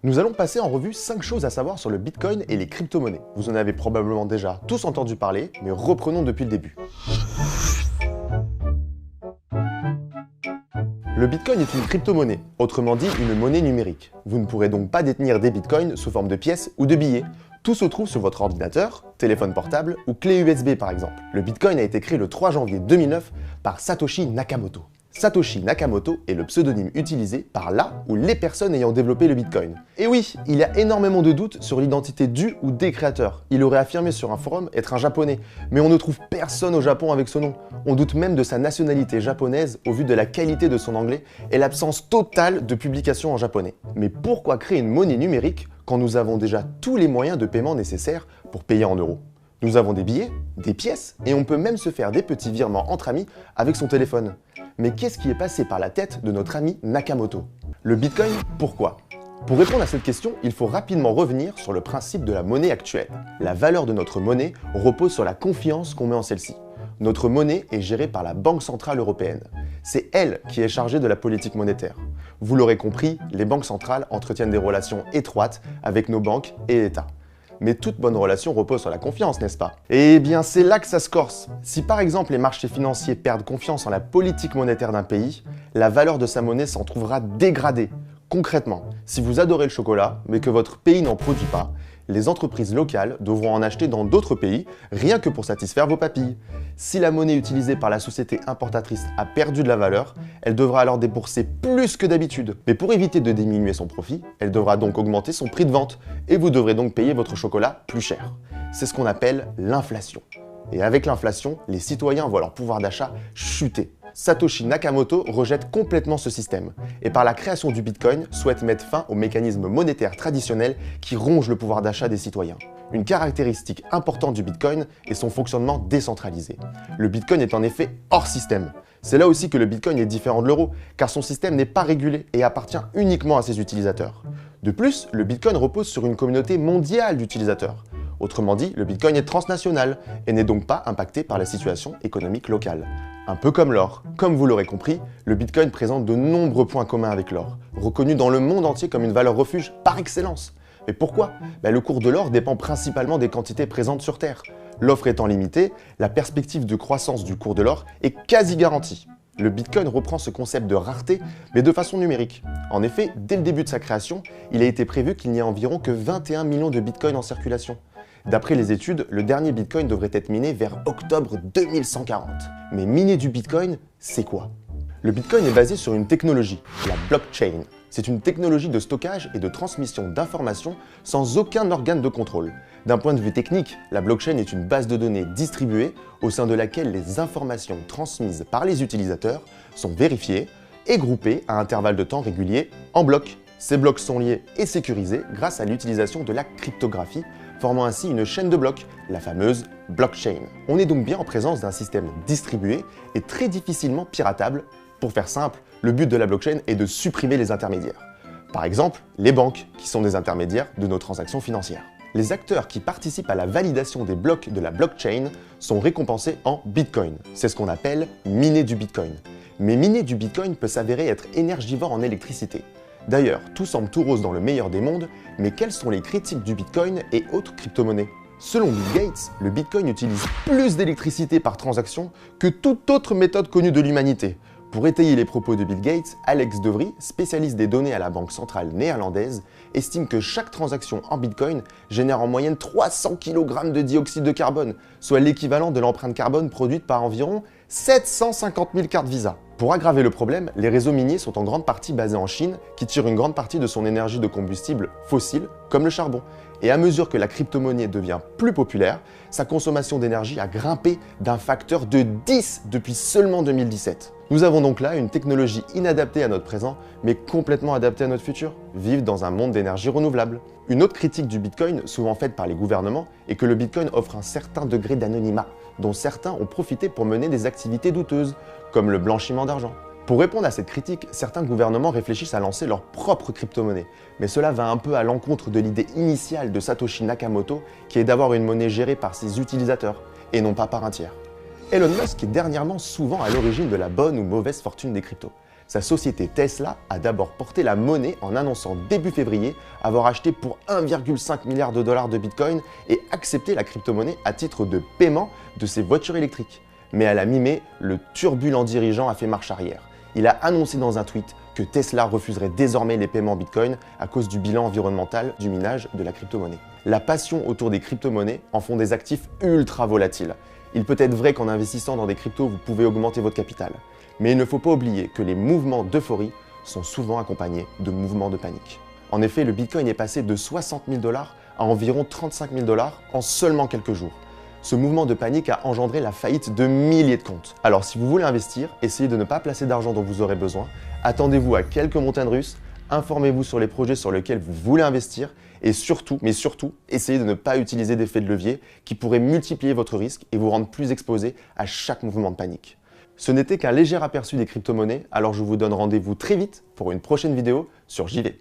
Nous allons passer en revue 5 choses à savoir sur le Bitcoin et les crypto-monnaies. Vous en avez probablement déjà tous entendu parler, mais reprenons depuis le début. Le Bitcoin est une crypto-monnaie, autrement dit une monnaie numérique. Vous ne pourrez donc pas détenir des Bitcoins sous forme de pièces ou de billets. Tout se trouve sur votre ordinateur, téléphone portable ou clé USB par exemple. Le Bitcoin a été créé le 3 janvier 2009 par Satoshi Nakamoto. Satoshi Nakamoto est le pseudonyme utilisé par la ou les personnes ayant développé le Bitcoin. Et oui, il y a énormément de doutes sur l'identité du ou des créateurs. Il aurait affirmé sur un forum être un japonais, mais on ne trouve personne au Japon avec ce nom. On doute même de sa nationalité japonaise au vu de la qualité de son anglais et l'absence totale de publications en japonais. Mais pourquoi créer une monnaie numérique quand nous avons déjà tous les moyens de paiement nécessaires pour payer en euros? Nous avons des billets, des pièces, et on peut même se faire des petits virements entre amis avec son téléphone. Mais qu'est-ce qui est passé par la tête de notre ami Nakamoto? Le Bitcoin, pourquoi? Pour répondre à cette question, il faut rapidement revenir sur le principe de la monnaie actuelle. La valeur de notre monnaie repose sur la confiance qu'on met en celle-ci. Notre monnaie est gérée par la Banque Centrale Européenne. C'est elle qui est chargée de la politique monétaire. Vous l'aurez compris, les banques centrales entretiennent des relations étroites avec nos banques et États. Mais toute bonne relation repose sur la confiance, n'est-ce pas? Eh bien, c'est là que ça se corse. Si par exemple les marchés financiers perdent confiance en la politique monétaire d'un pays, la valeur de sa monnaie s'en trouvera dégradée. Concrètement, si vous adorez le chocolat, mais que votre pays n'en produit pas, les entreprises locales devront en acheter dans d'autres pays, rien que pour satisfaire vos papilles. Si la monnaie utilisée par la société importatrice a perdu de la valeur, elle devra alors débourser plus que d'habitude. Mais pour éviter de diminuer son profit, elle devra donc augmenter son prix de vente, et vous devrez donc payer votre chocolat plus cher. C'est ce qu'on appelle l'inflation. Et avec l'inflation, les citoyens voient leur pouvoir d'achat chuter. Satoshi Nakamoto rejette complètement ce système et par la création du Bitcoin souhaite mettre fin au mécanisme monétaire traditionnel qui ronge le pouvoir d'achat des citoyens. Une caractéristique importante du Bitcoin est son fonctionnement décentralisé. Le Bitcoin est en effet hors système. C'est là aussi que le Bitcoin est différent de l'euro, car son système n'est pas régulé et appartient uniquement à ses utilisateurs. De plus, le Bitcoin repose sur une communauté mondiale d'utilisateurs. Autrement dit, le Bitcoin est transnational et n'est donc pas impacté par la situation économique locale. Un peu comme l'or. Comme vous l'aurez compris, le Bitcoin présente de nombreux points communs avec l'or, reconnu dans le monde entier comme une valeur refuge par excellence. Mais pourquoi? Le cours de l'or dépend principalement des quantités présentes sur Terre. L'offre étant limitée, la perspective de croissance du cours de l'or est quasi garantie. Le Bitcoin reprend ce concept de rareté, mais de façon numérique. En effet, dès le début de sa création, il a été prévu qu'il n'y ait environ que 21 millions de Bitcoins en circulation. D'après les études, le dernier Bitcoin devrait être miné vers octobre 2140. Mais miner du Bitcoin, c'est quoi? Le Bitcoin est basé sur une technologie, la blockchain. C'est une technologie de stockage et de transmission d'informations sans aucun organe de contrôle. D'un point de vue technique, la blockchain est une base de données distribuée au sein de laquelle les informations transmises par les utilisateurs sont vérifiées et groupées à intervalles de temps réguliers en blocs. Ces blocs sont liés et sécurisés grâce à l'utilisation de la cryptographie, formant ainsi une chaîne de blocs, la fameuse blockchain. On est donc bien en présence d'un système distribué et très difficilement piratable. Pour faire simple, le but de la blockchain est de supprimer les intermédiaires. Par exemple, les banques, qui sont des intermédiaires de nos transactions financières. Les acteurs qui participent à la validation des blocs de la blockchain sont récompensés en Bitcoin. C'est ce qu'on appelle miner du Bitcoin. Mais miner du Bitcoin peut s'avérer être énergivore en électricité. D'ailleurs, tout semble tout rose dans le meilleur des mondes, mais quelles sont les critiques du Bitcoin et autres crypto-monnaies? Selon Bill Gates, le Bitcoin utilise plus d'électricité par transaction que toute autre méthode connue de l'humanité. Pour étayer les propos de Bill Gates, Alex De Vries, spécialiste des données à la Banque centrale néerlandaise, estime que chaque transaction en Bitcoin génère en moyenne 300 kg de dioxyde de carbone, soit l'équivalent de l'empreinte carbone produite par environ 750 000 cartes Visa. Pour aggraver le problème, les réseaux miniers sont en grande partie basés en Chine, qui tire une grande partie de son énergie de combustible fossile, comme le charbon. Et à mesure que la crypto-monnaie devient plus populaire, sa consommation d'énergie a grimpé d'un facteur de 10 depuis seulement 2017. Nous avons donc là une technologie inadaptée à notre présent, mais complètement adaptée à notre futur, vivre dans un monde d'énergie renouvelable. Une autre critique du Bitcoin, souvent faite par les gouvernements, est que le Bitcoin offre un certain degré d'anonymat, dont certains ont profité pour mener des activités douteuses, comme le blanchiment d'argent. Pour répondre à cette critique, certains gouvernements réfléchissent à lancer leur propre crypto-monnaie, mais cela va un peu à l'encontre de l'idée initiale de Satoshi Nakamoto, qui est d'avoir une monnaie gérée par ses utilisateurs, et non pas par un tiers. Elon Musk est dernièrement souvent à l'origine de la bonne ou mauvaise fortune des cryptos. Sa société Tesla a d'abord porté la monnaie en annonçant début février avoir acheté pour 1,5 milliard de dollars de Bitcoin et accepté la crypto-monnaie à titre de paiement de ses voitures électriques. Mais à la mi-mai, le turbulent dirigeant a fait marche arrière. Il a annoncé dans un tweet que Tesla refuserait désormais les paiements Bitcoin à cause du bilan environnemental du minage de la crypto-monnaie. La passion autour des crypto-monnaies en font des actifs ultra volatiles. Il peut être vrai qu'en investissant dans des cryptos, vous pouvez augmenter votre capital. Mais il ne faut pas oublier que les mouvements d'euphorie sont souvent accompagnés de mouvements de panique. En effet, le Bitcoin est passé de 60 000 $ à environ 35 000 $ en seulement quelques jours. Ce mouvement de panique a engendré la faillite de milliers de comptes. Alors si vous voulez investir, essayez de ne pas placer d'argent dont vous aurez besoin, attendez-vous à quelques montagnes russes, informez-vous sur les projets sur lesquels vous voulez investir et surtout, mais surtout, essayez de ne pas utiliser d'effets de levier qui pourraient multiplier votre risque et vous rendre plus exposé à chaque mouvement de panique. Ce n'était qu'un léger aperçu des crypto-monnaies, alors je vous donne rendez-vous très vite pour une prochaine vidéo sur JV.